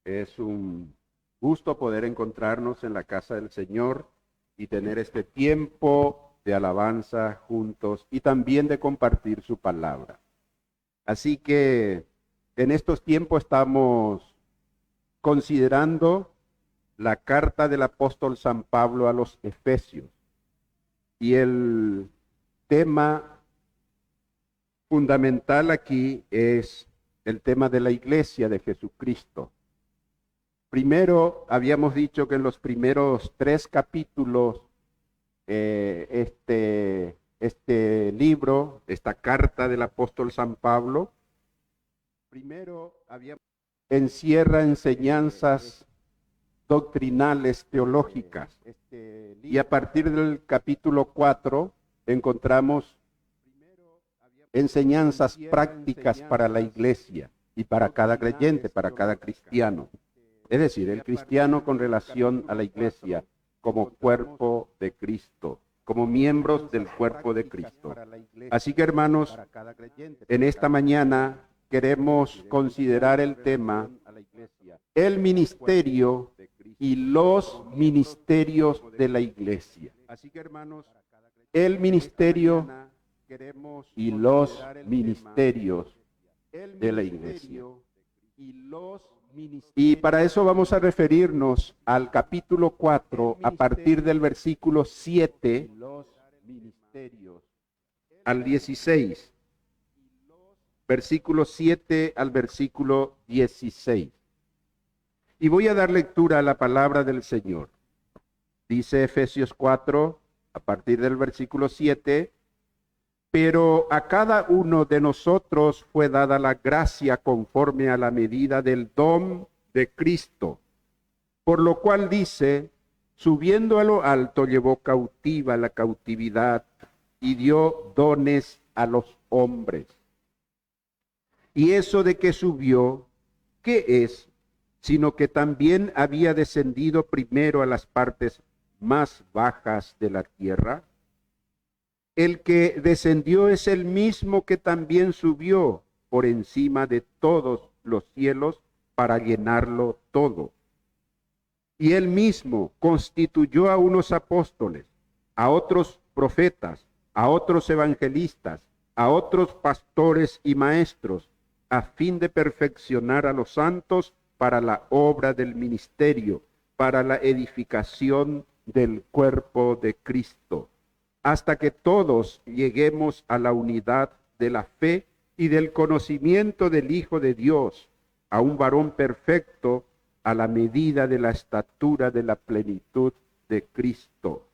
Es un gusto poder encontrarnos en la casa del Señor y tener este tiempo de alabanza juntos y también de compartir su palabra. Así que en estos tiempos estamos considerando la carta del apóstol San Pablo a los Efesios. Y el tema fundamental aquí es el tema de la iglesia de Jesucristo. Primero, habíamos dicho que en los primeros 3 capítulos, este libro, esta carta del apóstol San Pablo, encierra enseñanzas doctrinales teológicas. Y a partir del capítulo 4 encontramos enseñanzas prácticas para la iglesia y para cada creyente, para cada cristiano. Es decir, el cristiano con relación a la iglesia como cuerpo de Cristo, como miembros del cuerpo de Cristo. Así que, hermanos, en esta mañana queremos considerar el tema, el ministerio y los ministerios de la iglesia. Así que, hermanos, el ministerio y los ministerios de la iglesia. Y para eso vamos a referirnos al capítulo 4 a partir del versículo 7 al 16. Versículo 7 al versículo 16. Y voy a dar lectura a la palabra del Señor. Dice Efesios 4, a partir del versículo 7, pero a cada uno de nosotros fue dada la gracia conforme a la medida del don de Cristo. Por lo cual dice, subiendo a lo alto llevó cautiva la cautividad y dio dones a los hombres. Y eso de que subió, ¿qué es? Sino que también había descendido primero a las partes más bajas de la tierra. El que descendió es el mismo que también subió por encima de todos los cielos para llenarlo todo. Y él mismo constituyó a unos apóstoles, a otros profetas, a otros evangelistas, a otros pastores y maestros, a fin de perfeccionar a los santos para la obra del ministerio, para la edificación del cuerpo de Cristo, hasta que todos lleguemos a la unidad de la fe y del conocimiento del Hijo de Dios, a un varón perfecto, a la medida de la estatura de la plenitud de Cristo,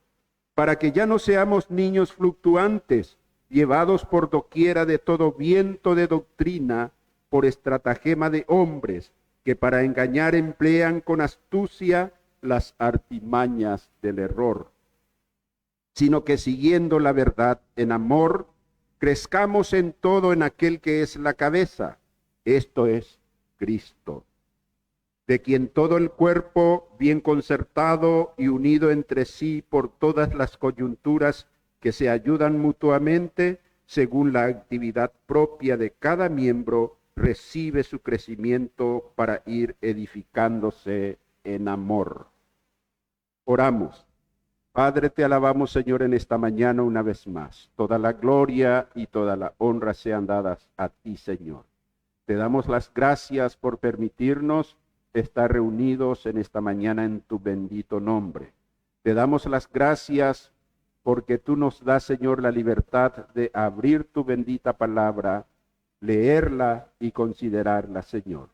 para que ya no seamos niños fluctuantes, llevados por doquiera de todo viento de doctrina, por estratagema de hombres, que para engañar emplean con astucia las artimañas del error, sino que siguiendo la verdad en amor, crezcamos en todo en aquel que es la cabeza, esto es Cristo, de quien todo el cuerpo, bien concertado y unido entre sí por todas las coyunturas que se ayudan mutuamente, según la actividad propia de cada miembro, recibe su crecimiento para ir edificándose en amor. Oramos. Padre, te alabamos, Señor, en esta mañana una vez más. Toda la gloria y toda la honra sean dadas a ti, Señor. Te damos las gracias por permitirnos estar reunidos en esta mañana en tu bendito nombre. Te damos las gracias porque tú nos das, Señor, la libertad de abrir tu bendita palabra, leerla y considerarla, Señor.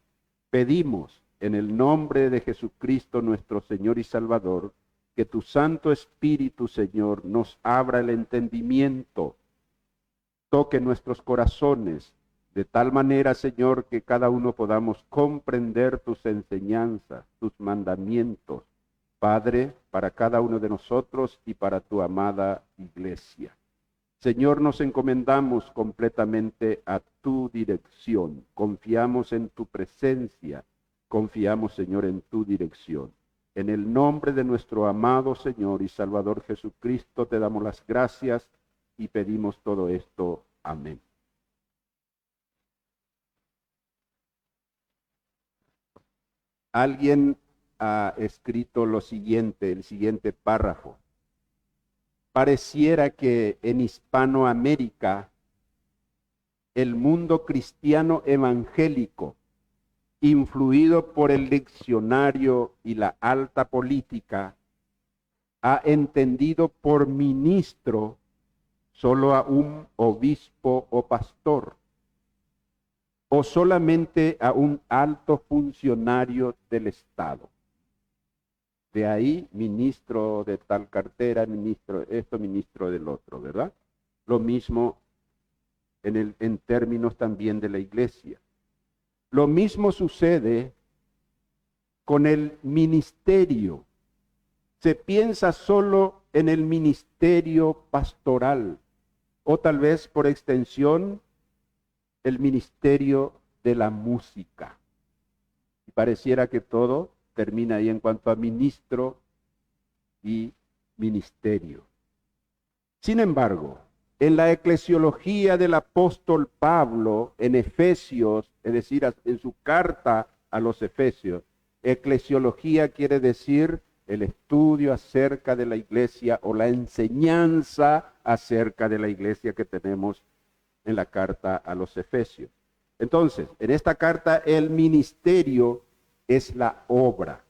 Pedimos en el nombre de Jesucristo, nuestro Señor y Salvador, que tu Santo Espíritu, Señor, nos abra el entendimiento, toque nuestros corazones, de tal manera, Señor, que cada uno podamos comprender tus enseñanzas, tus mandamientos, Padre, para cada uno de nosotros y para tu amada iglesia. Señor, nos encomendamos completamente a tu dirección, confiamos en tu presencia, confiamos, Señor, en tu dirección. En el nombre de nuestro amado Señor y Salvador Jesucristo te damos las gracias y pedimos todo esto. Amén. Alguien ha escrito lo siguiente, el siguiente párrafo. Pareciera que en Hispanoamérica el mundo cristiano evangélico, influido por el diccionario y la alta política, ha entendido por ministro solo a un obispo o pastor, o solamente a un alto funcionario del Estado. De ahí, ministro de tal cartera, ministro de esto, ministro del otro, ¿verdad? Lo mismo en términos también de la iglesia. Lo mismo sucede con el ministerio. Se piensa solo en el ministerio pastoral, o tal vez por extensión el ministerio de la música. Y pareciera que todo termina ahí en cuanto a ministro y ministerio. Sin embargo, en la eclesiología del apóstol Pablo, en Efesios, es decir, en su carta a los Efesios, eclesiología quiere decir el estudio acerca de la iglesia o la enseñanza acerca de la iglesia que tenemos en la carta a los Efesios. Entonces, en esta carta el ministerio es la obra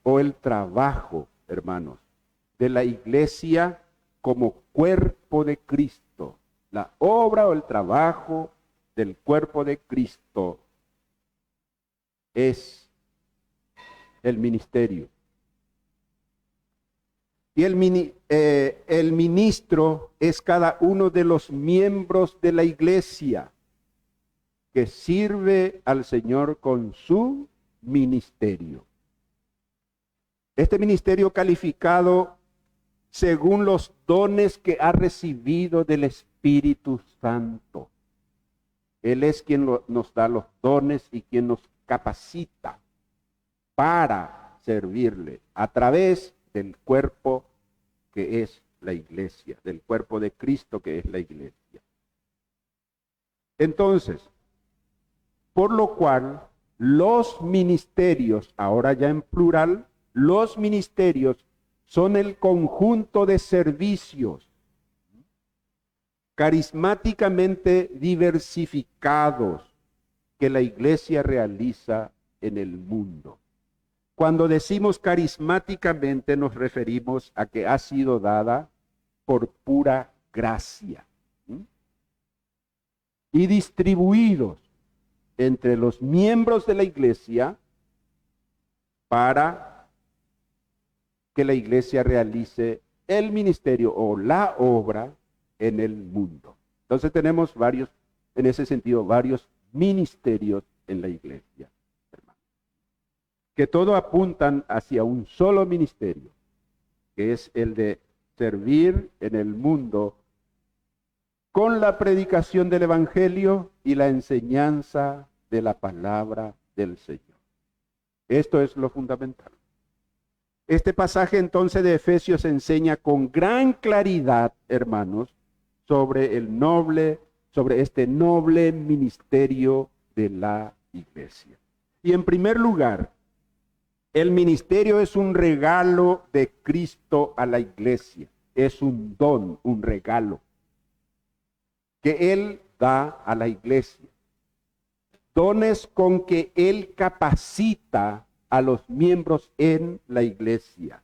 o el trabajo, hermanos, de la iglesia como cuerpo de Cristo. La obra o el trabajo del cuerpo de Cristo es el ministerio. Y el ministro es cada uno de los miembros de la iglesia que sirve al Señor con su ministerio. Este ministerio calificado según los dones que ha recibido del Espíritu Santo. Él es quien nos da los dones y quien nos capacita para servirle a través del cuerpo que es la iglesia, del cuerpo de Cristo que es la iglesia. Entonces, por lo cual, los ministerios, ahora ya en plural, los ministerios son el conjunto de servicios carismáticamente diversificados que la iglesia realiza en el mundo. Cuando decimos carismáticamente nos referimos a que ha sido dada por pura gracia y distribuidos entre los miembros de la iglesia para que la iglesia realice el ministerio o la obra en el mundo. Entonces tenemos varios, en ese sentido, varios ministerios en la iglesia, hermano, que todos apuntan hacia un solo ministerio, que es el de servir en el mundo con la predicación del evangelio y la enseñanza de la palabra del Señor. Esto es lo fundamental. Este pasaje entonces de Efesios enseña con gran claridad, hermanos, sobre este noble ministerio de la iglesia. Y en primer lugar, el ministerio es un regalo de Cristo a la iglesia. Es un don, un regalo que Él da a la iglesia. Dones con que Él capacita a los miembros en la iglesia.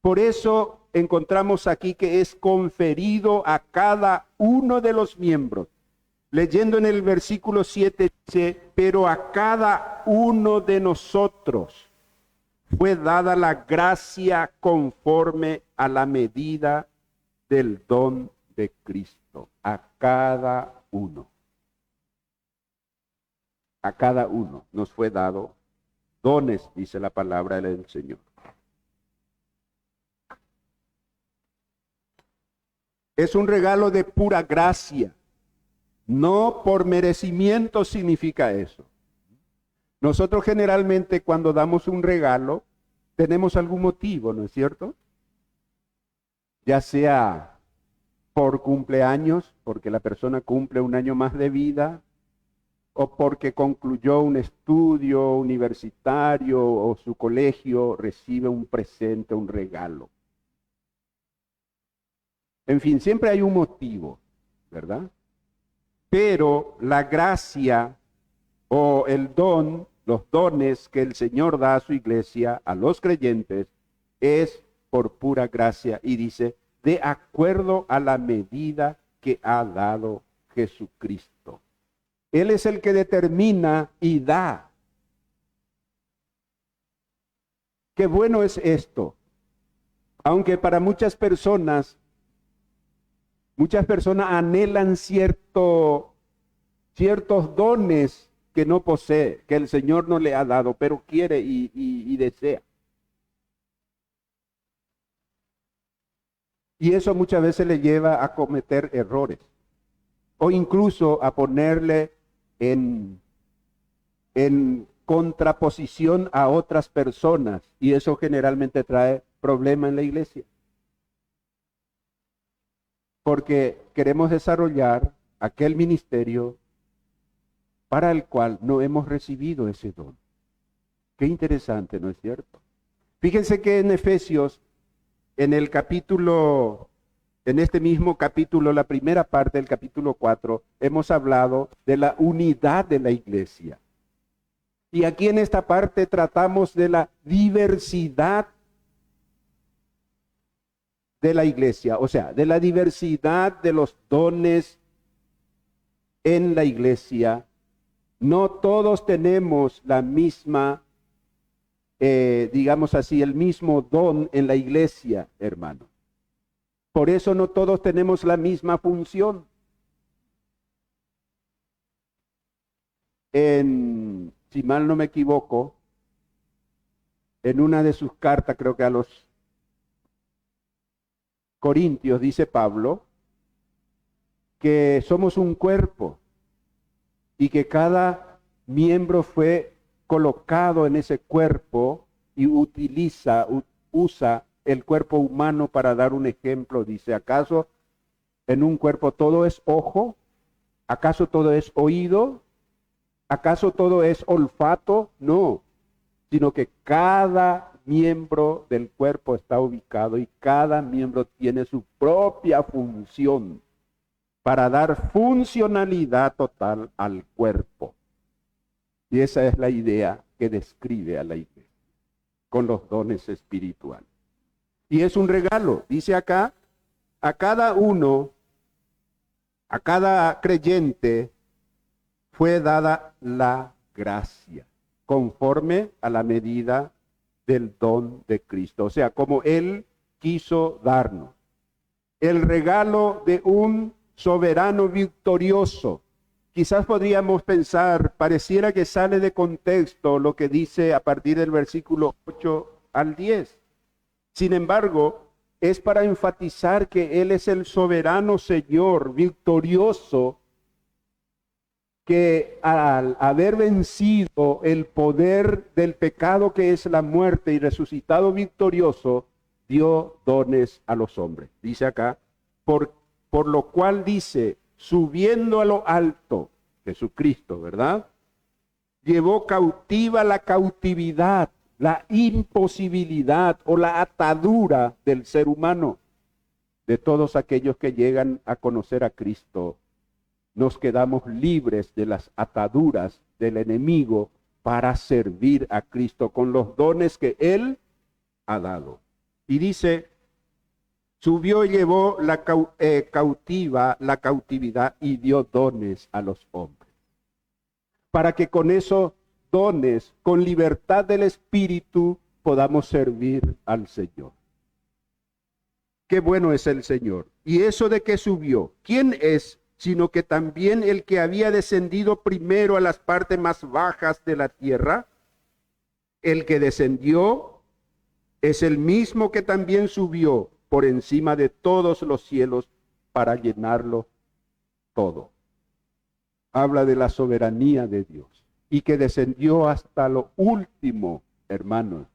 Por eso encontramos aquí que es conferido a cada uno de los miembros. Leyendo en el versículo 7 dice, pero a cada uno de nosotros fue dada la gracia conforme a la medida del don de Cristo. A cada uno. A cada uno nos fue dado dones, dice la palabra del Señor. Es un regalo de pura gracia. No por merecimiento significa eso. Nosotros generalmente cuando damos un regalo, tenemos algún motivo, ¿no es cierto? Ya sea por cumpleaños, porque la persona cumple un año más de vida, o porque concluyó un estudio universitario o su colegio, recibe un presente, un regalo. En fin, siempre hay un motivo, ¿verdad? Pero la gracia o el don, los dones que el Señor da a su iglesia, a los creyentes, es por pura gracia. Y dice, de acuerdo a la medida que ha dado Jesucristo. Él es el que determina y da. Qué bueno es esto. Aunque para muchas personas anhelan ciertos dones que no posee, que el Señor no le ha dado, pero quiere y desea. Y eso muchas veces le lleva a cometer errores o incluso a ponerle en contraposición a otras personas, y eso generalmente trae problema en la iglesia. Porque queremos desarrollar aquel ministerio para el cual no hemos recibido ese don. Qué interesante, ¿no es cierto? Fíjense que en Efesios, en este mismo capítulo, la primera parte del capítulo 4, hemos hablado de la unidad de la iglesia. Y aquí en esta parte tratamos de la diversidad de la iglesia, o sea, de la diversidad de los dones en la iglesia. No todos tenemos la misma, digamos así, el mismo don en la iglesia, hermano. Por eso no todos tenemos la misma función. Si mal no me equivoco, en una de sus cartas, creo que a los Corintios, dice Pablo, que somos un cuerpo y que cada miembro fue colocado en ese cuerpo y usa el cuerpo humano para dar un ejemplo. Dice, ¿acaso en un cuerpo todo es ojo? ¿Acaso todo es oído? ¿Acaso todo es olfato? No, sino que cada miembro del cuerpo está ubicado y cada miembro tiene su propia función para dar funcionalidad total al cuerpo. Y esa es la idea que describe a la iglesia con los dones espirituales. Y es un regalo, dice acá, a cada uno, a cada creyente fue dada la gracia, conforme a la medida del don de Cristo. O sea, como Él quiso darnos. El regalo de un soberano victorioso. Quizás podríamos pensar, pareciera que sale de contexto lo que dice a partir del versículo 8 al 10. Sin embargo, es para enfatizar que Él es el soberano Señor victorioso, que al haber vencido el poder del pecado que es la muerte y resucitado victorioso, dio dones a los hombres. Dice acá, por lo cual dice, subiendo a lo alto, Jesucristo, ¿verdad? Llevó cautiva la cautividad, la imposibilidad o la atadura del ser humano. De todos aquellos que llegan a conocer a Cristo, nos quedamos libres de las ataduras del enemigo para servir a Cristo con los dones que Él ha dado. Y dice, subió y llevó la cautividad y dio dones a los hombres. Para que con esos dones, con libertad del Espíritu, podamos servir al Señor. Qué bueno es el Señor. Y eso de que subió, ¿quién es? Sino que también el que había descendido primero a las partes más bajas de la tierra, el que descendió es el mismo que también subió por encima de todos los cielos para llenarlo todo. Habla de la soberanía de Dios y que descendió hasta lo último, hermanos.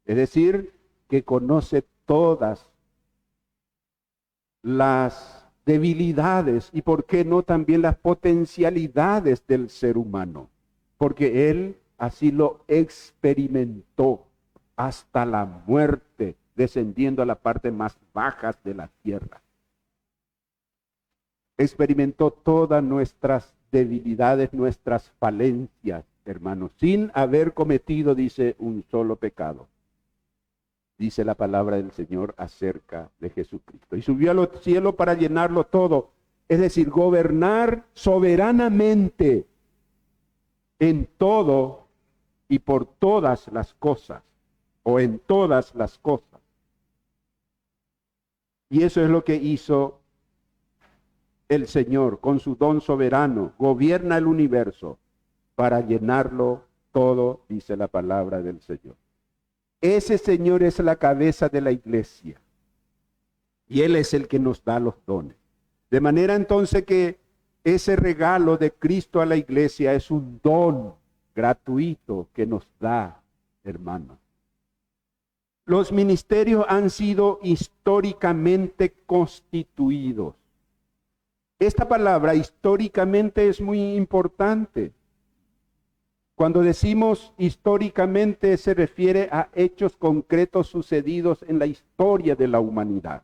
Es decir, que conoce todas las debilidades y, por qué no, también las potencialidades del ser humano, porque Él así lo experimentó hasta la muerte, descendiendo a la parte más baja de la tierra. Experimentó todas nuestras debilidades, nuestras falencias, hermanos, sin haber cometido, dice, un solo pecado. Dice la palabra del Señor acerca de Jesucristo. Y subió a los cielos para llenarlo todo, es decir, gobernar soberanamente en todo y por todas las cosas, o en todas las cosas. Y eso es lo que hizo el Señor con su don soberano. Gobierna el universo para llenarlo todo, dice la palabra del Señor. Ese Señor es la cabeza de la iglesia y Él es el que nos da los dones. De manera entonces que ese regalo de Cristo a la iglesia es un don gratuito que nos da, hermanos. Los ministerios han sido históricamente constituidos. Esta palabra históricamente es muy importante. Cuando decimos históricamente se refiere a hechos concretos sucedidos en la historia de la humanidad.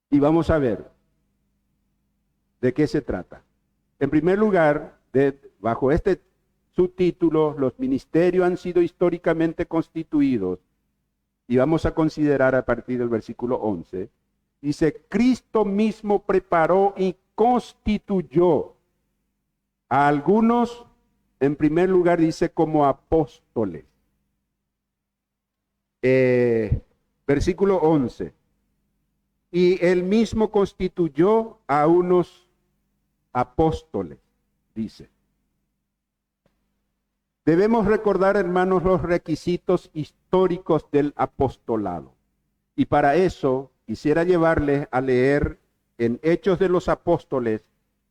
Y vamos a ver de qué se trata. En primer lugar, bajo este subtítulo, los ministerios han sido históricamente constituidos. Y vamos a considerar a partir del versículo 11. Dice, Cristo mismo preparó y constituyó a algunos, en primer lugar dice, como apóstoles. Versículo 11. Y él mismo constituyó a unos apóstoles, dice. Debemos recordar, hermanos, los requisitos históricos del apostolado. Y para eso quisiera llevarles a leer en Hechos de los Apóstoles,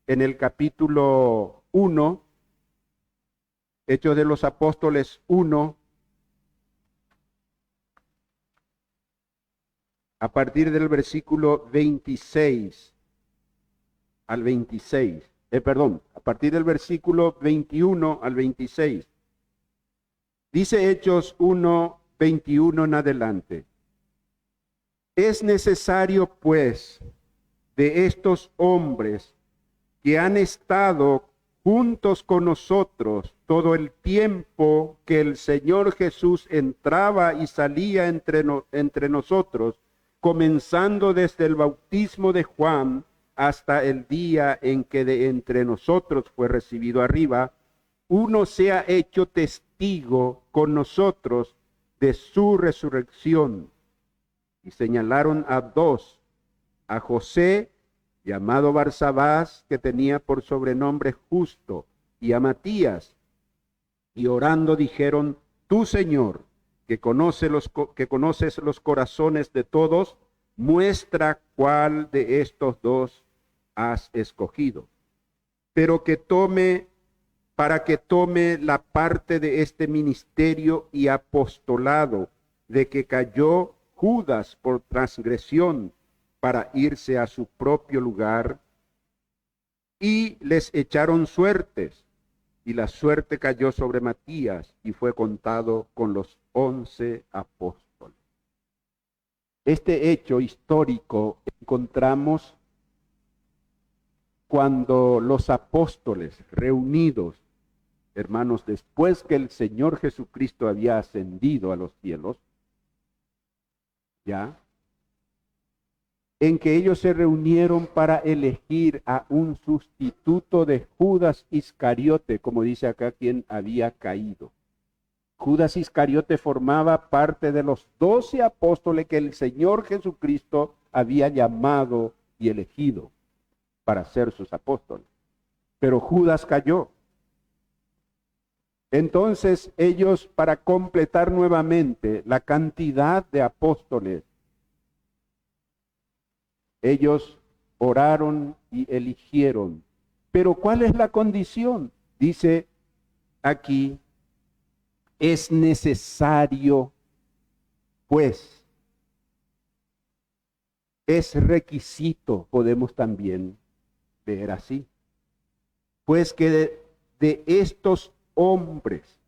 en el capítulo 1, Hechos de los Apóstoles 1, a partir del versículo 26 al 26, a partir del versículo 21 al 26. Dice Hechos 1, 21 en adelante. Es necesario, pues, de estos hombres que han estado juntos con nosotros todo el tiempo que el Señor Jesús entraba y salía entre nosotros, comenzando desde el bautismo de Juan hasta el día en que de entre nosotros fue recibido arriba, uno sea hecho testigo con nosotros de su resurrección. Y señalaron a dos, a José, llamado Barsabás, que tenía por sobrenombre Justo, y a Matías. Y orando dijeron, tú, Señor, que conoces los corazones de todos, muestra cuál de estos dos has escogido. Pero para que tome la parte de este ministerio y apostolado de que cayó Judas por transgresión para irse a su propio lugar, y les echaron suertes, y la suerte cayó sobre Matías y fue contado con los 11 apóstoles. Este hecho histórico encontramos cuando los apóstoles reunidos, hermanos, después que el Señor Jesucristo había ascendido a los cielos, ya, en que ellos se reunieron para elegir a un sustituto de Judas Iscariote, como dice acá, quien había caído. Judas Iscariote formaba parte de los 12 apóstoles que el Señor Jesucristo había llamado y elegido para ser sus apóstoles. Pero Judas cayó. Entonces ellos, para completar nuevamente la cantidad de apóstoles, ellos oraron y eligieron. Pero ¿cuál es la condición? Dice aquí, es necesario, pues. es requisito, podemos también ver así. Pues que de estos hombres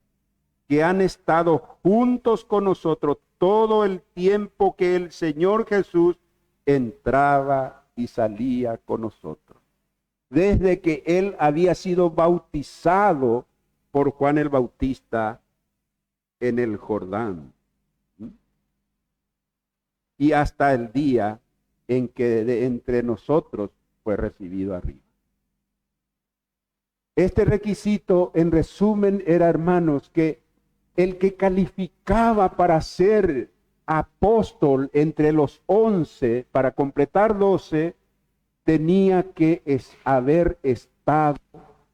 que han estado juntos con nosotros todo el tiempo que el Señor Jesús entraba y salía con nosotros, desde que Él había sido bautizado por Juan el Bautista en el Jordán, y hasta el día en que de entre nosotros fue recibido arriba. Este requisito, en resumen, era, hermanos, que el que calificaba para ser apóstol entre los 11, para completar 12, tenía que haber estado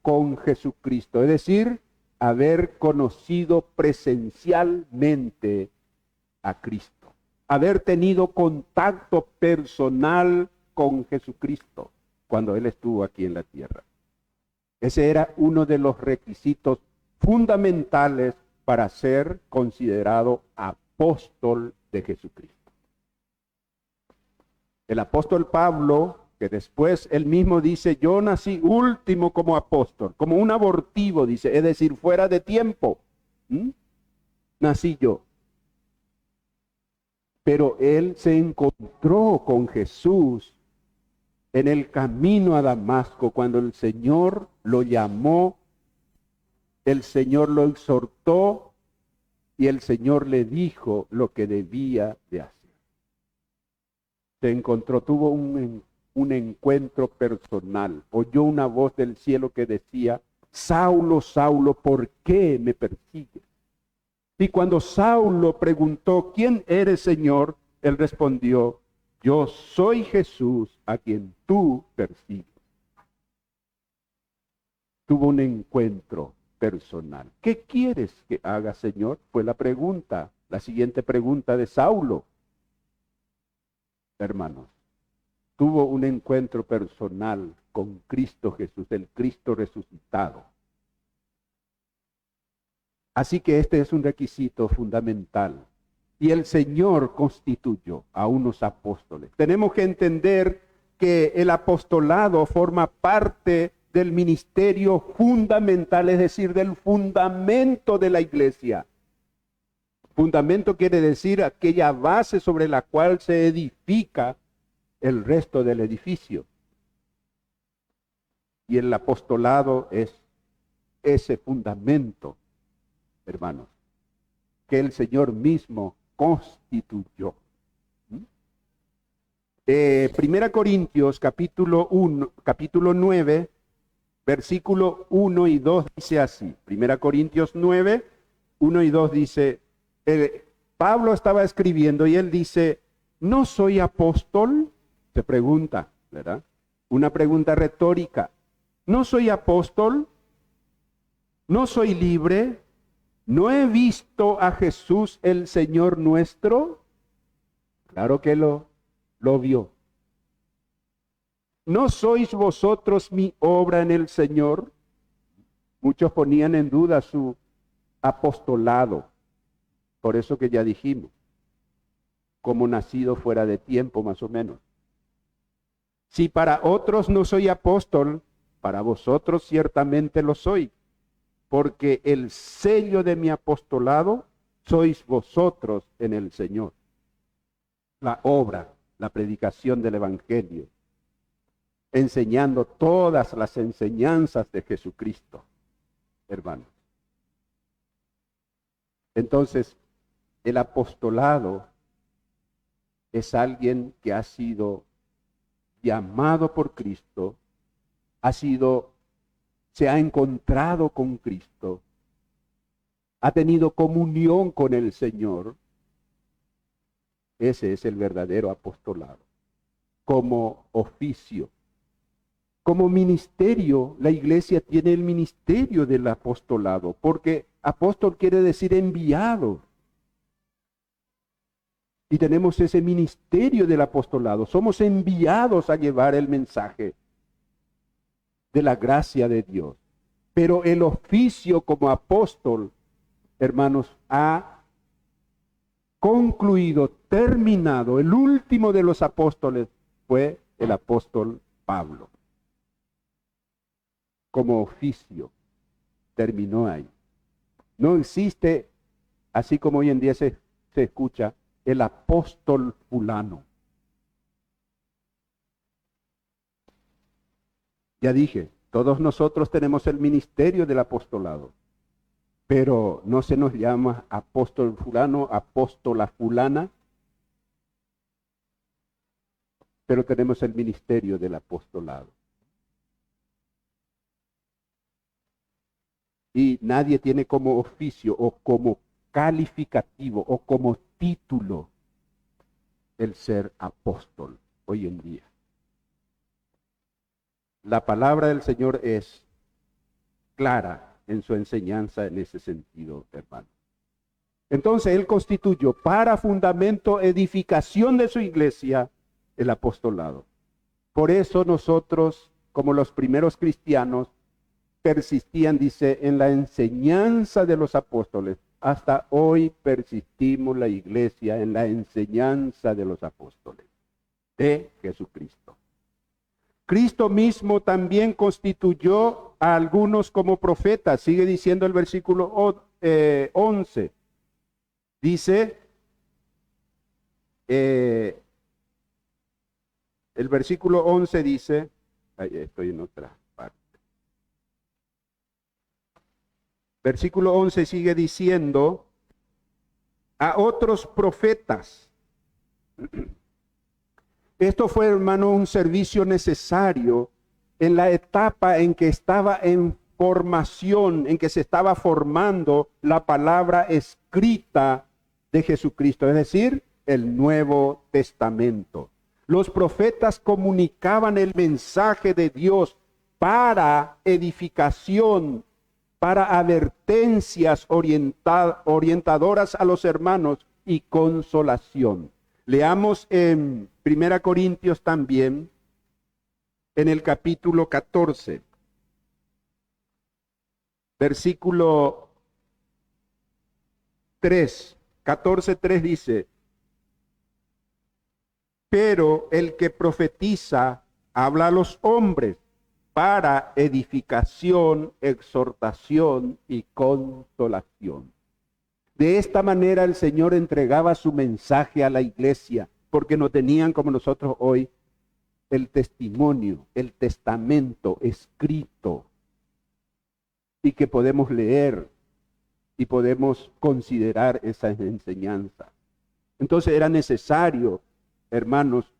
con Jesucristo, es decir, haber conocido presencialmente a Cristo, haber tenido contacto personal con Jesucristo cuando Él estuvo aquí en la tierra. Ese era uno de los requisitos fundamentales para ser considerado apóstol de Jesucristo. El apóstol Pablo, que después él mismo dice, yo nací último como apóstol, como un abortivo, dice, es decir, fuera de tiempo. Nací yo. Pero él se encontró con Jesús en el camino a Damasco, cuando el Señor lo llamó, el Señor lo exhortó y el Señor le dijo lo que debía de hacer. Se encontró, tuvo un encuentro personal, oyó una voz del cielo que decía, Saulo, Saulo, ¿por qué me persigues? Y cuando Saulo preguntó, ¿quién eres, Señor?, él respondió, yo soy Jesús a quien tú persigues. Tuvo un encuentro personal. ¿Qué quieres que haga, Señor? Fue la pregunta, la siguiente pregunta de Saulo. Hermanos, tuvo un encuentro personal con Cristo Jesús, el Cristo resucitado. Así que este es un requisito fundamental. Y el Señor constituyó a unos apóstoles. Tenemos que entender que el apostolado forma parte del ministerio fundamental, es decir, del fundamento de la iglesia. Fundamento quiere decir aquella base sobre la cual se edifica el resto del edificio. Y el apostolado es ese fundamento, hermanos, que el Señor mismo constituyó. Primera Corintios capítulo 9, versículo 1 y 2 dice así. Primera Corintios 9, 1 y 2 dice, Pablo estaba escribiendo y él dice, ¿no soy apóstol? Se pregunta, ¿verdad? Una pregunta retórica. ¿No soy apóstol? ¿No soy libre? ¿No he visto a Jesús el Señor nuestro? Claro que lo vio. ¿No sois vosotros mi obra en el Señor? Muchos ponían en duda su apostolado. Por eso que ya dijimos, como nacido fuera de tiempo más o menos. Si para otros no soy apóstol, para vosotros ciertamente lo soy. Porque el sello de mi apostolado sois vosotros en el Señor. La obra, la predicación del Evangelio, enseñando todas las enseñanzas de Jesucristo, hermanos. Entonces, el apostolado es alguien que ha sido llamado por Cristo, se ha encontrado con Cristo, ha tenido comunión con el Señor. Ese es el verdadero apostolado. Como oficio, como ministerio, la iglesia tiene el ministerio del apostolado, porque apóstol quiere decir enviado. Y tenemos ese ministerio del apostolado. Somos enviados a llevar el mensaje de la gracia de Dios. Pero el oficio como apóstol, hermanos, ha concluido, terminado, el último de los apóstoles fue el apóstol Pablo. Como oficio, terminó ahí. No existe, así como hoy en día se escucha, el apóstol fulano. Ya dije, todos nosotros tenemos el ministerio del apostolado, pero no se nos llama apóstol fulano, apóstola fulana, pero tenemos el ministerio del apostolado. Y nadie tiene como oficio o como calificativo o como título el ser apóstol hoy en día. La palabra del Señor es clara en su enseñanza en ese sentido, hermano. Entonces Él constituyó para fundamento, edificación de su iglesia, el apostolado. Por eso nosotros, como los primeros cristianos, persistían, dice, en la enseñanza de los apóstoles. Hasta hoy persistimos la iglesia en la enseñanza de los apóstoles de Jesucristo. Cristo mismo también constituyó a algunos como profetas. Sigue diciendo el versículo 11. Dice, el versículo 11 dice, estoy en otra parte. Versículo 11 sigue diciendo, a otros profetas. Esto fue, hermano, un servicio necesario en la etapa en que estaba en formación, en que se estaba formando la palabra escrita de Jesucristo, es decir, el Nuevo Testamento. Los profetas comunicaban el mensaje de Dios para edificación, para advertencias orientadoras a los hermanos y consolación. Leamos en 1 Corintios también, en el capítulo 14, versículo 3, 14:3 dice, pero el que profetiza habla a los hombres para edificación, exhortación y consolación. De esta manera el Señor entregaba su mensaje a la iglesia, porque no tenían como nosotros hoy el testimonio, el testamento escrito, y que podemos leer y podemos considerar esa enseñanza. Entonces era necesario, hermanos,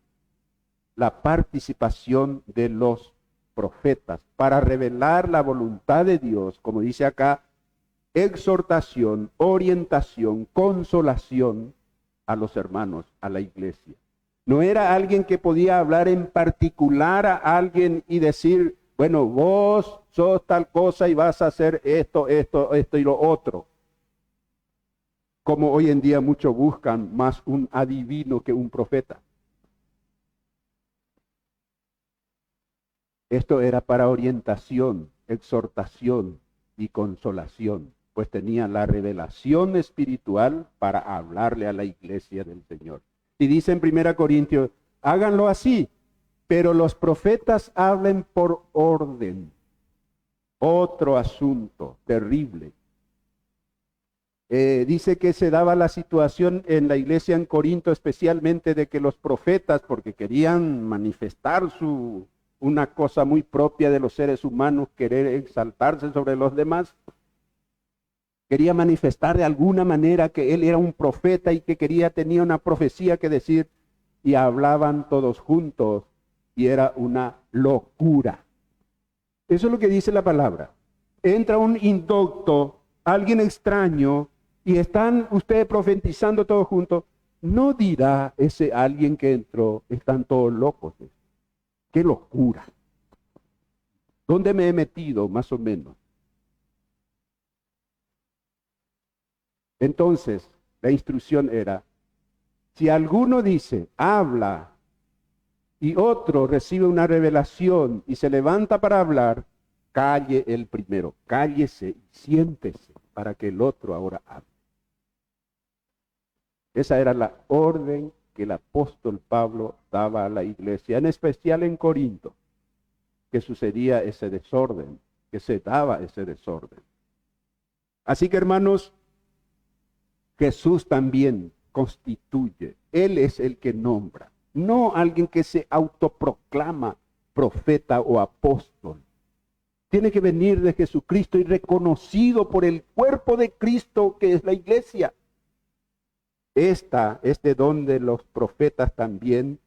la participación de los profetas para revelar la voluntad de Dios, como dice acá, exhortación, orientación, consolación a los hermanos, a la iglesia. No era alguien que podía hablar en particular a alguien y decir, bueno, vos sos tal cosa y vas a hacer esto y lo otro. Como hoy en día muchos buscan más un adivino que un profeta. Esto era para orientación, exhortación y consolación, pues tenía la revelación espiritual para hablarle a la iglesia del Señor. Y dice en 1 Corintios, háganlo así, pero los profetas hablen por orden. Otro asunto terrible. Dice que se daba la situación en la iglesia en Corinto, especialmente de que los profetas, porque querían manifestar una cosa muy propia de los seres humanos, querer exaltarse sobre los demás, quería manifestar de alguna manera que él era un profeta y que tenía una profecía que decir, y hablaban todos juntos, y era una locura. Eso es lo que dice la palabra. Entra un indocto, alguien extraño, y están ustedes profetizando todos juntos, no dirá ese alguien que entró, están todos locos. ¡Qué locura! ¿Dónde me he metido, más o menos? Entonces, la instrucción era, si alguno dice, habla, y otro recibe una revelación y se levanta para hablar, calle el primero, cállese y siéntese para que el otro ahora hable. Esa era la orden que el apóstol Pablo daba a la iglesia, en especial en Corinto, que sucedía ese desorden, que se daba ese desorden. Así que, hermanos, Jesús también constituye, Él es el que nombra, no alguien que se autoproclama profeta o apóstol. Tiene que venir de Jesucristo y reconocido por el cuerpo de Cristo que es la iglesia. Este don de los profetas también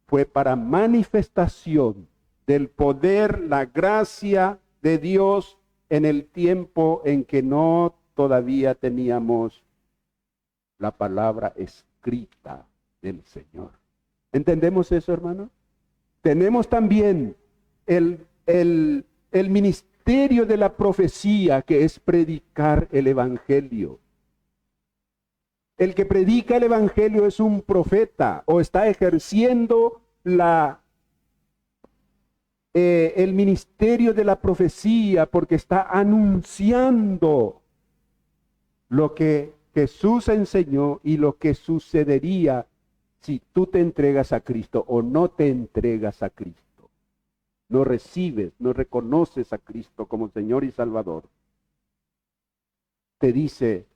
fue para manifestación del poder, la gracia de Dios en el tiempo en que no todavía teníamos la palabra escrita del Señor. ¿Entendemos eso, hermano? Tenemos también el ministerio de la profecía, que es predicar el evangelio. El que predica el evangelio es un profeta o está ejerciendo el ministerio de la profecía, porque está anunciando lo que Jesús enseñó y lo que sucedería si tú te entregas a Cristo o no te entregas a Cristo. No recibes, no reconoces a Cristo como Señor y Salvador. Te dice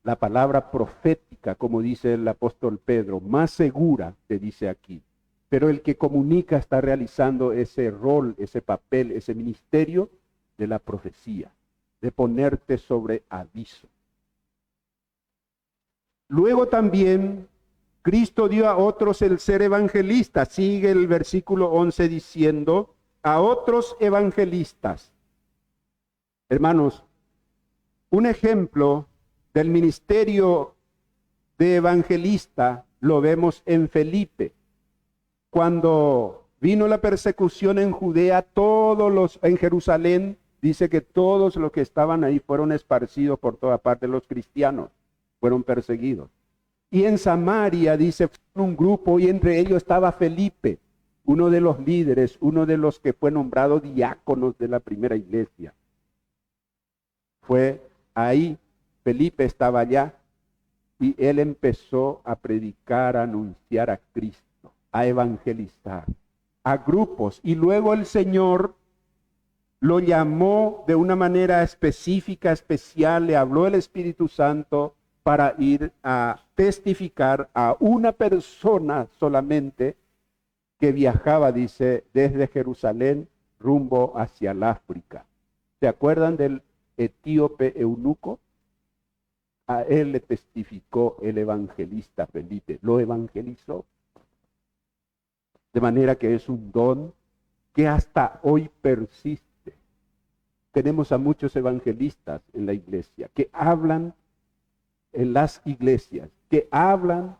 la palabra profética, como dice el apóstol Pedro, más segura, te dice aquí. Pero el que comunica está realizando ese rol, ese papel, ese ministerio de la profecía, de ponerte sobre aviso. Luego también Cristo dio a otros el ser evangelista. Sigue el versículo 11 diciendo, a otros evangelistas. Hermanos, un ejemplo del ministerio de evangelista lo vemos en Felipe. Cuando vino la persecución en Judea, en Jerusalén, dice que todos los que estaban ahí fueron esparcidos por toda parte, los cristianos fueron perseguidos. Y en Samaria, dice, fue un grupo y entre ellos estaba Felipe, uno de los líderes, uno de los que fue nombrado diáconos de la primera iglesia. Fue ahí, Felipe estaba allá y él empezó a predicar, a anunciar a Cristo, a evangelizar, a grupos. Y luego el Señor lo llamó de una manera específica, especial, le habló el Espíritu Santo para ir a testificar a una persona solamente que viajaba, dice, desde Jerusalén rumbo hacia el África. ¿Se acuerdan del etíope eunuco? A él le testificó el evangelista Felipe, lo evangelizó. De manera que es un don que hasta hoy persiste. Tenemos a muchos evangelistas en la iglesia que hablan en las iglesias, que hablan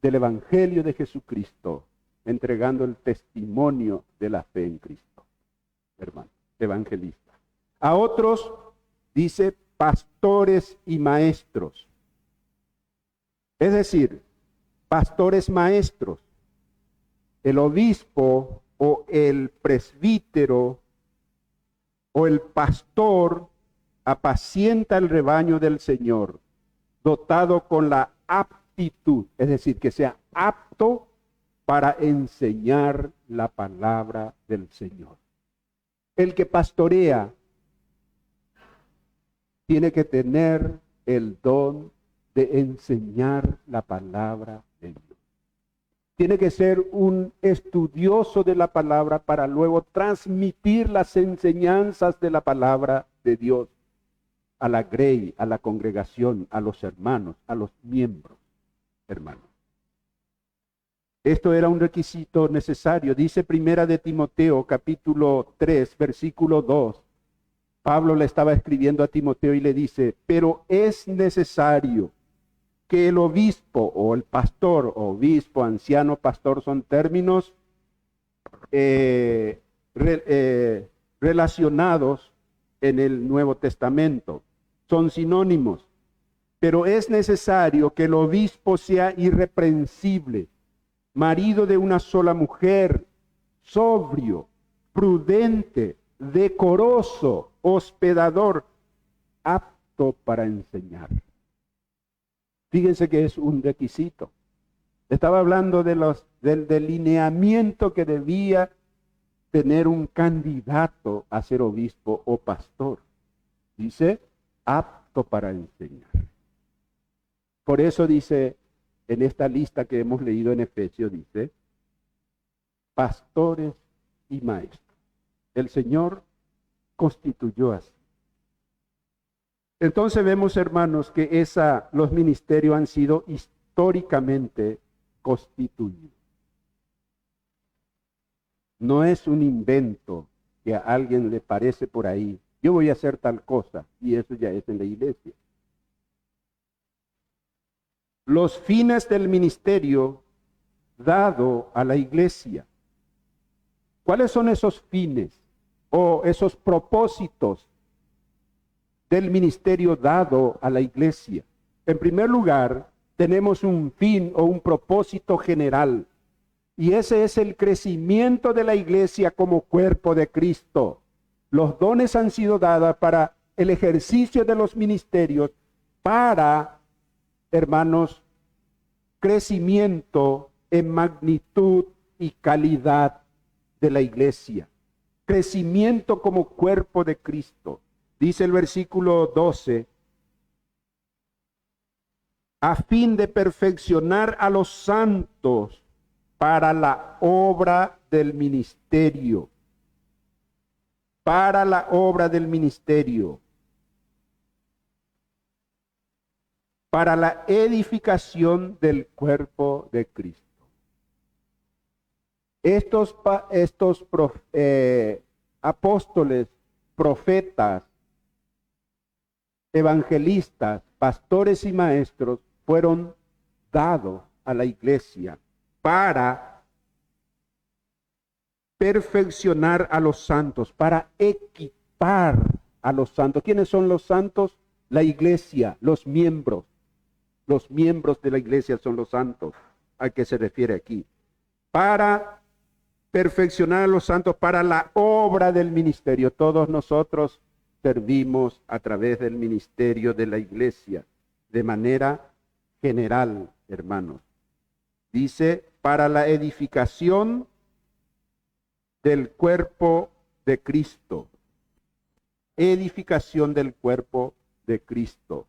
del evangelio de Jesucristo, entregando el testimonio de la fe en Cristo. Hermano, evangelista. A otros dice pastores y maestros. Es decir, pastores maestros. El obispo o el presbítero o el pastor apacienta el rebaño del Señor, dotado con la aptitud, es decir, que sea apto para enseñar la palabra del Señor. El que pastorea tiene que tener el don de enseñar la palabra de Dios. Tiene que ser un estudioso de la palabra para luego transmitir las enseñanzas de la palabra de Dios a la grey, a la congregación, a los hermanos, a los miembros, hermanos. Esto era un requisito necesario. Dice Primera de Timoteo, capítulo 3, versículo 2. Pablo le estaba escribiendo a Timoteo y le dice, pero es necesario que el obispo o el pastor, obispo, anciano, pastor, son términos relacionados en el Nuevo Testamento. Son sinónimos. Pero es necesario que el obispo sea irreprensible, marido de una sola mujer, sobrio, prudente, decoroso, hospedador, apto para enseñar. Fíjense que es un requisito. Estaba hablando del delineamiento que debía tener un candidato a ser obispo o pastor. Dice, apto para enseñar. Por eso dice, en esta lista que hemos leído en Efesios, dice, pastores y maestros. El Señor constituyó así. Entonces vemos, hermanos, que los ministerios han sido históricamente constituidos. No es un invento que a alguien le parece por ahí. Yo voy a hacer tal cosa y eso ya es en la iglesia. Los fines del ministerio dado a la iglesia. ¿Cuáles son esos fines o esos propósitos del ministerio dado a la iglesia? En primer lugar, tenemos un fin o un propósito general. Y ese es el crecimiento de la iglesia como cuerpo de Cristo. Los dones han sido dados para el ejercicio de los ministerios, para, hermanos, crecimiento en magnitud y calidad de la iglesia. Crecimiento como cuerpo de Cristo. Dice el versículo 12, a fin de perfeccionar a los santos para la obra del ministerio. Para la obra del ministerio. Para la edificación del cuerpo de Cristo. Estos apóstoles, profetas, evangelistas, pastores y maestros fueron dados a la iglesia para perfeccionar a los santos, para equipar a los santos. ¿Quiénes son los santos? La iglesia, los miembros. Los miembros de la iglesia son los santos. ¿A qué se refiere aquí? Para perfeccionar a los santos para la obra del ministerio. Todos nosotros servimos a través del ministerio de la iglesia de manera general, hermanos. Dice, para la edificación del cuerpo de Cristo. Edificación del cuerpo de Cristo.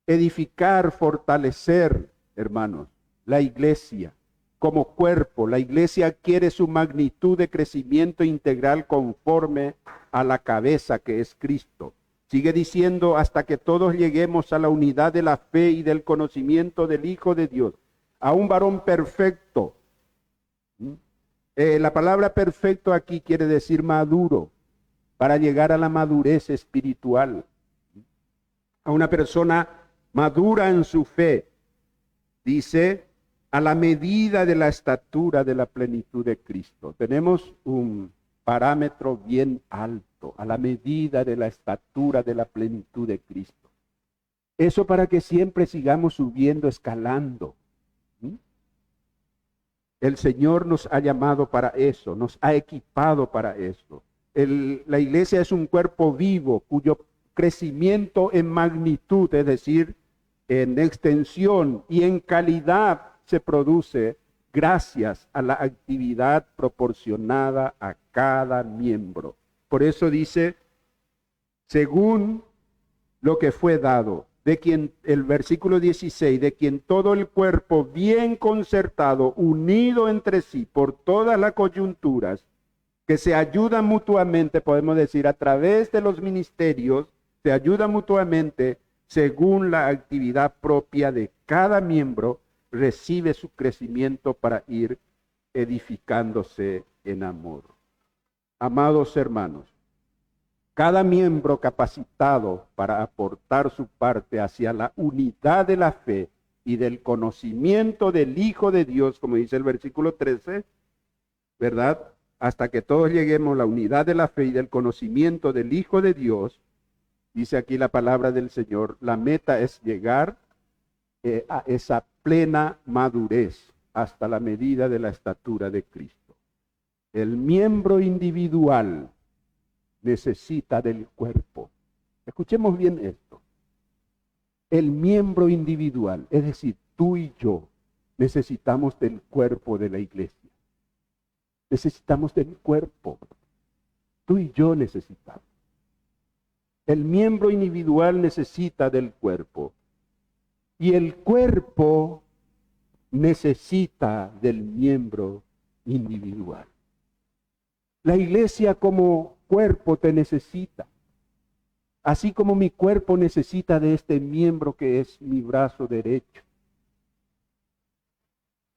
Edificar, fortalecer, hermanos, la iglesia como cuerpo. La iglesia adquiere su magnitud de crecimiento integral conforme a la cabeza que es Cristo. Sigue diciendo, hasta que todos lleguemos a la unidad de la fe y del conocimiento del Hijo de Dios, a un varón perfecto. La palabra perfecto aquí quiere decir maduro, para llegar a la madurez espiritual. A una persona madura en su fe, dice, a la medida de la estatura de la plenitud de Cristo. Tenemos un parámetro bien alto, a la medida de la estatura de la plenitud de Cristo. Eso para que siempre sigamos subiendo, escalando. El Señor nos ha llamado para eso, nos ha equipado para eso. La iglesia es un cuerpo vivo cuyo crecimiento en magnitud, es decir, en extensión y en calidad, se produce gracias a la actividad proporcionada a cada miembro. Por eso dice, según lo que fue dado, de quien, el versículo 16, de quien todo el cuerpo bien concertado, unido entre sí por todas las coyunturas, que se ayudan mutuamente, podemos decir, a través de los ministerios, se ayudan mutuamente según la actividad propia de cada miembro, recibe su crecimiento para ir edificándose en amor. Amados hermanos, cada miembro capacitado para aportar su parte hacia la unidad de la fe y del conocimiento del Hijo de Dios, como dice el versículo 13, ¿verdad? Hasta que todos lleguemos a la unidad de la fe y del conocimiento del Hijo de Dios, dice aquí la palabra del Señor, la meta es llegar a esa plena madurez hasta la medida de la estatura de Cristo. El miembro individual necesita del cuerpo. Escuchemos bien esto. El miembro individual, es decir, tú y yo, necesitamos del cuerpo de la iglesia. Necesitamos del cuerpo. Tú y yo necesitamos. El miembro individual necesita del cuerpo. Y el cuerpo necesita del miembro individual. La iglesia como cuerpo te necesita. Así como mi cuerpo necesita de este miembro que es mi brazo derecho.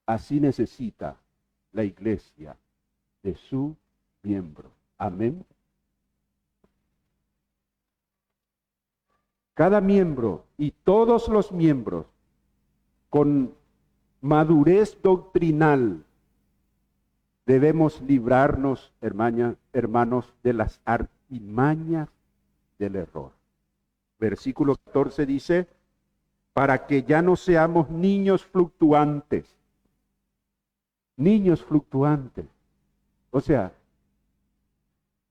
Así necesita la iglesia de su miembro. Amén. Cada miembro y todos los miembros con madurez doctrinal debemos librarnos, hermanos, de las artimañas del error. Versículo 14 dice, para que ya no seamos niños fluctuantes. Niños fluctuantes. O sea,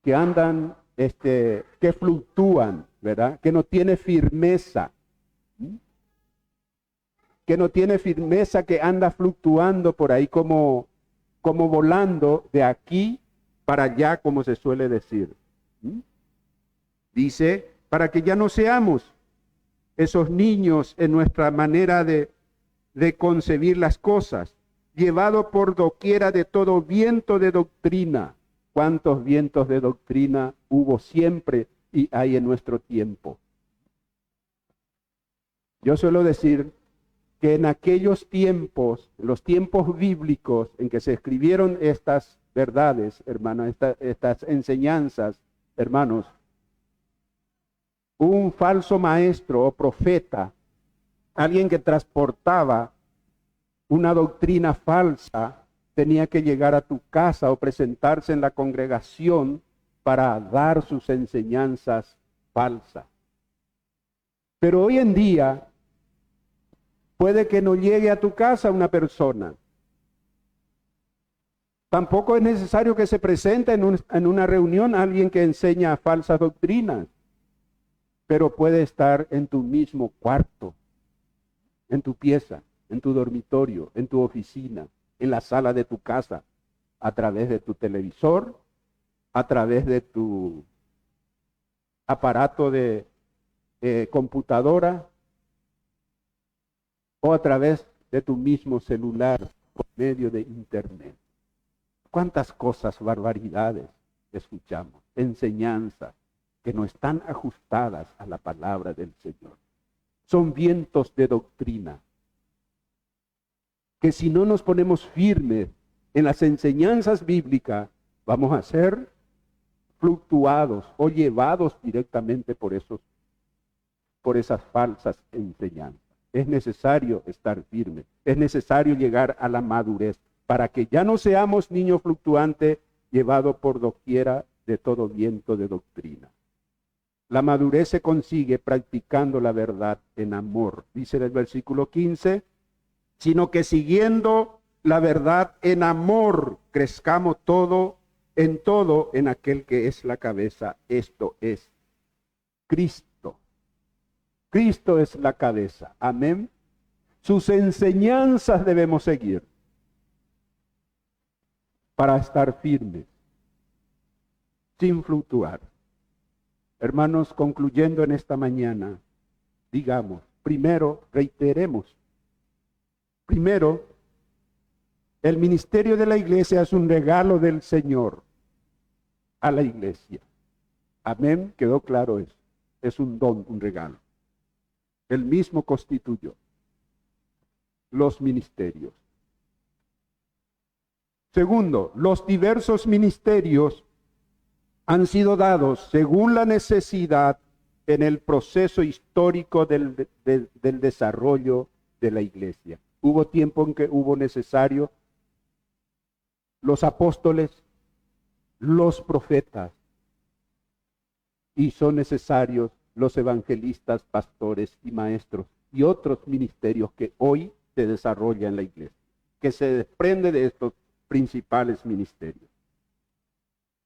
que andan, que fluctúan, ¿verdad? Que no tiene firmeza. Que no tiene firmeza, que anda fluctuando por ahí como volando de aquí para allá, como se suele decir. Dice, para que ya no seamos esos niños en nuestra manera de concebir las cosas, llevado por doquiera de todo viento de doctrina. ¿Cuántos vientos de doctrina hubo siempre y hay en nuestro tiempo? Yo suelo decir que en aquellos tiempos, los tiempos bíblicos en que se escribieron estas verdades, hermanos, estas enseñanzas, hermanos, un falso maestro o profeta, alguien que transportaba una doctrina falsa, tenía que llegar a tu casa o presentarse en la congregación para dar sus enseñanzas falsas. Pero hoy en día, puede que no llegue a tu casa una persona. Tampoco es necesario que se presente en una reunión alguien que enseña falsas doctrinas, pero puede estar en tu mismo cuarto, en tu pieza, en tu dormitorio, en tu oficina, en la sala de tu casa, a través de tu televisor, a través de tu aparato de computadora o a través de tu mismo celular por medio de internet. ¿Cuántas cosas, barbaridades escuchamos? Enseñanzas que no están ajustadas a la palabra del Señor. Son vientos de doctrina que si no nos ponemos firmes en las enseñanzas bíblicas, vamos a ser fluctuados o llevados directamente por esas falsas enseñanzas. Es necesario estar firme, es necesario llegar a la madurez para que ya no seamos niños fluctuantes llevados por doquiera de todo viento de doctrina. La madurez se consigue practicando la verdad en amor, dice en el versículo 15, sino que siguiendo la verdad en amor, crezcamos todo en aquel que es la cabeza, esto es Cristo. Cristo es la cabeza, amén. Sus enseñanzas debemos seguir para estar firmes, sin fluctuar. Hermanos, concluyendo en esta mañana, digamos, primero, reiteremos, primero, el ministerio de la iglesia es un regalo del Señor a la iglesia. Amén, quedó claro eso. Es un don, un regalo. Él mismo constituyó los ministerios. Segundo, los diversos ministerios han sido dados según la necesidad en el proceso histórico del desarrollo de la iglesia. Hubo tiempo en que hubo necesario los apóstoles, los profetas, y son necesarios los evangelistas, pastores y maestros, y otros ministerios que hoy se desarrollan en la iglesia, que se desprende de estos principales ministerios.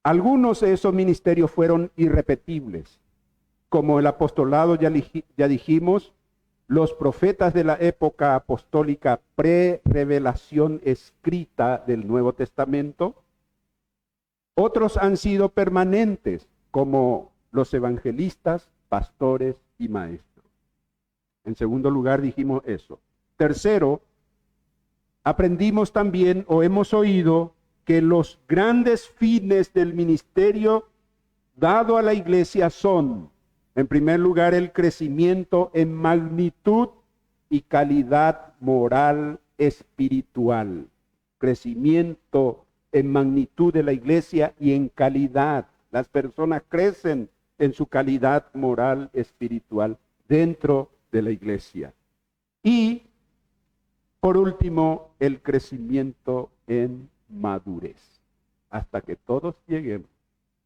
Algunos de esos ministerios fueron irrepetibles, como el apostolado, ya dijimos, los profetas de la época apostólica pre-revelación escrita del Nuevo Testamento. Otros han sido permanentes, como los evangelistas, pastores y maestros. En segundo lugar dijimos eso. Tercero, aprendimos también o hemos oído que los grandes fines del ministerio dado a la iglesia son, en primer lugar, el crecimiento en magnitud y calidad moral espiritual. Crecimiento en magnitud de la iglesia y en calidad. Las personas crecen en su calidad moral espiritual dentro de la iglesia. Y, por último, el crecimiento en madurez, hasta que todos lleguemos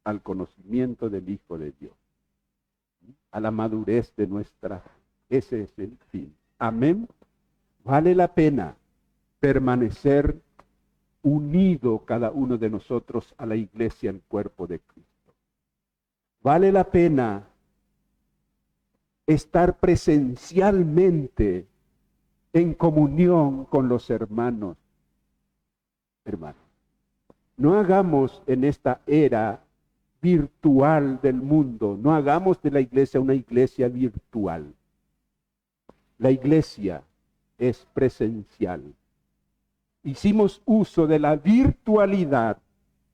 al conocimiento del Hijo de Dios, a la madurez de nuestra, ese es el fin. Amén. Vale la pena permanecer unido cada uno de nosotros a la iglesia, el cuerpo de Cristo. Vale la pena estar presencialmente en comunión con los hermanos. Hermanos, no hagamos en esta era virtual del mundo, no hagamos de la iglesia una iglesia virtual. La iglesia es presencial. Hicimos uso de la virtualidad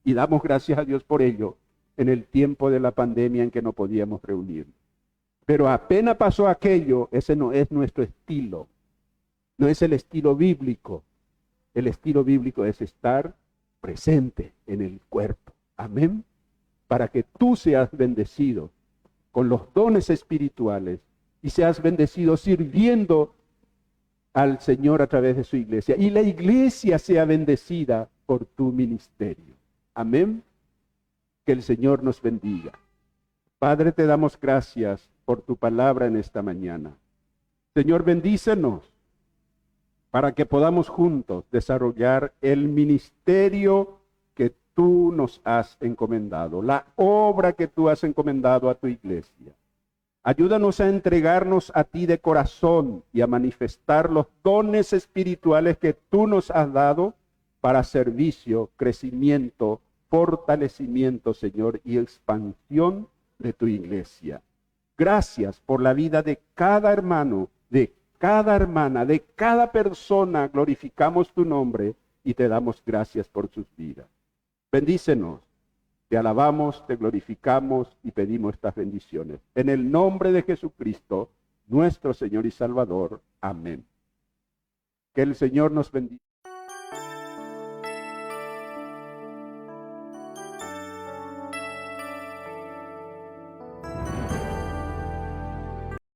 y damos gracias a Dios por ello en el tiempo de la pandemia en que no podíamos reunirnos. Pero apenas pasó aquello, ese no es nuestro estilo, no es el estilo bíblico. El estilo bíblico es estar presente en el cuerpo. Amén. Para que tú seas bendecido con los dones espirituales y seas bendecido sirviendo al Señor a través de su iglesia. Y la iglesia sea bendecida por tu ministerio. Amén. Que el Señor nos bendiga. Padre, te damos gracias por tu palabra en esta mañana. Señor, bendícenos para que podamos juntos desarrollar el ministerio que tú nos has encomendado, la obra que tú has encomendado a tu iglesia. Ayúdanos a entregarnos a ti de corazón y a manifestar los dones espirituales que tú nos has dado para servicio, crecimiento, fortalecimiento, Señor, y expansión de tu iglesia. Gracias por la vida de cada hermano, de cada hermana, de cada persona. Glorificamos tu nombre y te damos gracias por sus vidas. Bendícenos, te alabamos, te glorificamos y pedimos estas bendiciones. En el nombre de Jesucristo, nuestro Señor y Salvador. Amén. Que el Señor nos bendiga.